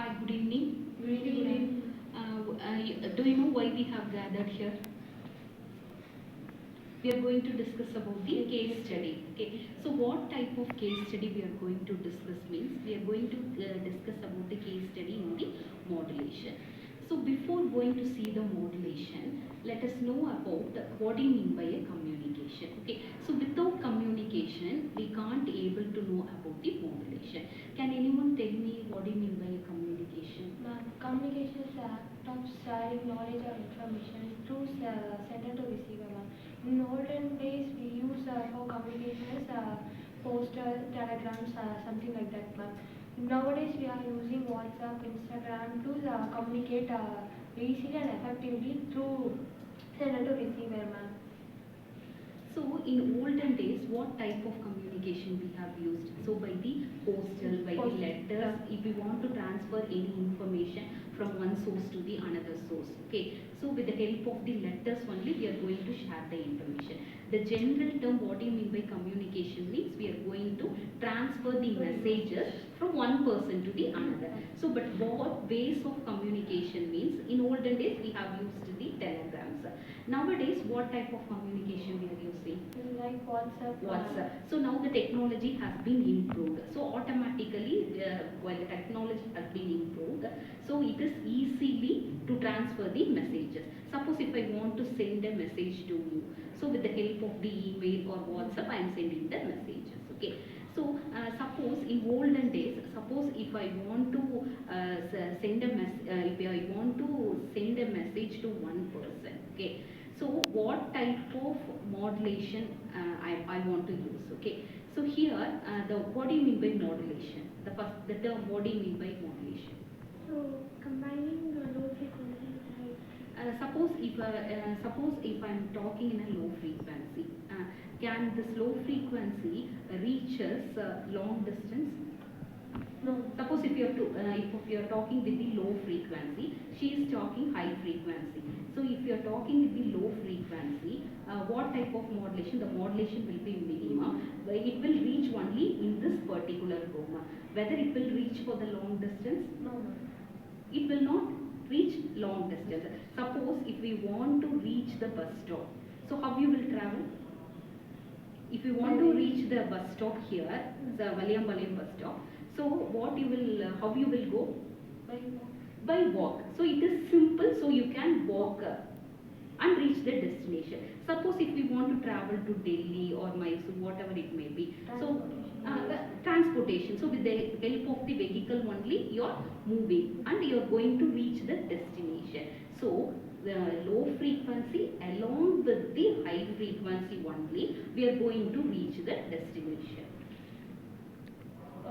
Hi, good evening. Good evening. Do you know why we have gathered here? We are going to discuss about the case study. Okay. So what type of case study we are going to discuss means we are going to discuss about the case study in the modulation. So before going to see the modulation, let us know about what do you mean by a communication. Okay. So without communication, we can't able to know about the modulation. Can anyone tell me what do you mean by a communication? Communication is the act of sharing knowledge or information through sender to receiver. In olden days, we use for communication poster, telegrams, something like that. Nowadays, we are using WhatsApp, Instagram to communicate easily and effectively through sender to receiver. So in olden days, what type of communication we have used? So by the postal, by the letters, if we want to transfer any information from one source to the another source. Okay. So with the help of the letters only, we are going to share the information. The general term, what do you mean by communication means we are going to transfer the messages from one person to the another. So but what ways of communication means in olden days we have used the telegrams. Nowadays, what type of communication we are using? Like WhatsApp. WhatsApp. So now the technology has been improved. So automatically, while the technology has been improved, so it is easily to transfer the messages. Suppose if I want to send a message to you, so with the help of the email or WhatsApp, I am sending the messages. Okay. So suppose in olden days, suppose if I want to send a if I want to send a message to one person, okay. So what type of modulation I want to use, okay. So here, what do you mean by modulation? The term, what do you mean by modulation? So combining the low frequency Suppose if I'm talking in a low frequency, can this low frequency reaches long distance? No. Suppose if you're talking with the low frequency, she is talking high frequency. So if you're talking with the low frequency, what type of modulation? The modulation will be minimum. It will reach only in this particular room. Whether it will reach for the long distance? No. It will not reach long distance. Suppose if we want to reach the bus stop, so how you will travel? If you want to reach the bus stop here, the Valyambalayam bus stop, so what you will, how you will go? By walk. So it is simple, so you can walk and reach the destination. Suppose if we want to travel to Delhi or Mysore, whatever it may be. So transportation. So with the help of the vehicle only, you are moving and you are going to reach the destination. So the low frequency along with the high frequency only, we are going to reach the destination.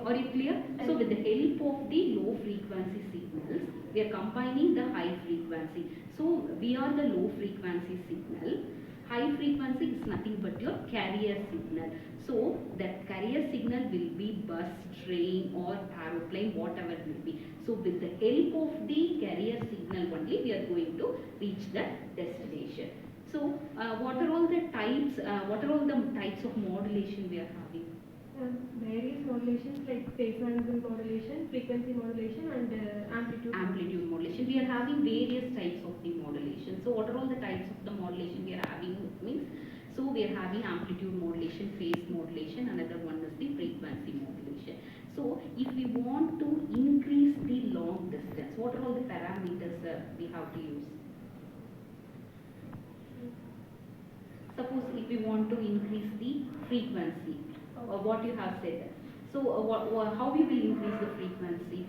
Are you clear? So with the help of the low frequency signals, we are combining the high frequency. So we are the low frequency signal. High frequency is nothing but your carrier signal. So that carrier signal will be bus, train or aeroplane, whatever it may be. So with the help of the carrier signal only, we are going to reach the destination. So what are all the types? What are all the types of modulation we are having? Various modulations like phase management modulation, frequency modulation, and amplitude modulation. We are having various types of the modulation. So what are all the types of the modulation we are having means? So we are having amplitude modulation, phase modulation, another one is the frequency modulation. So if we want to increase the long distance, what are all the parameters we have to use? Suppose if we want to increase the frequency, what you have said. So how we will increase the frequency?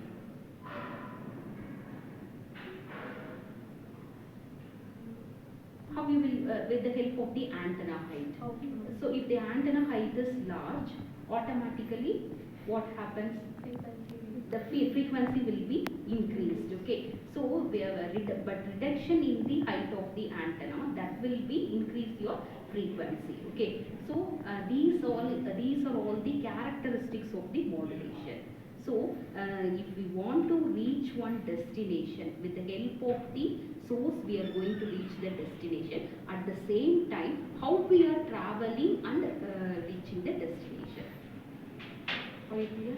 How you will with the help of the antenna height. Okay. So if the antenna height is large, automatically what happens? The frequency will be increased. Okay. So we have but reduction in the height of the antenna, that will be increase your frequency. Okay. So these are all the characteristics of the modulation. So if we want to reach one destination with the help of the source, we are going to reach the destination. At the same time, how we are traveling and reaching the destination. Are you clear?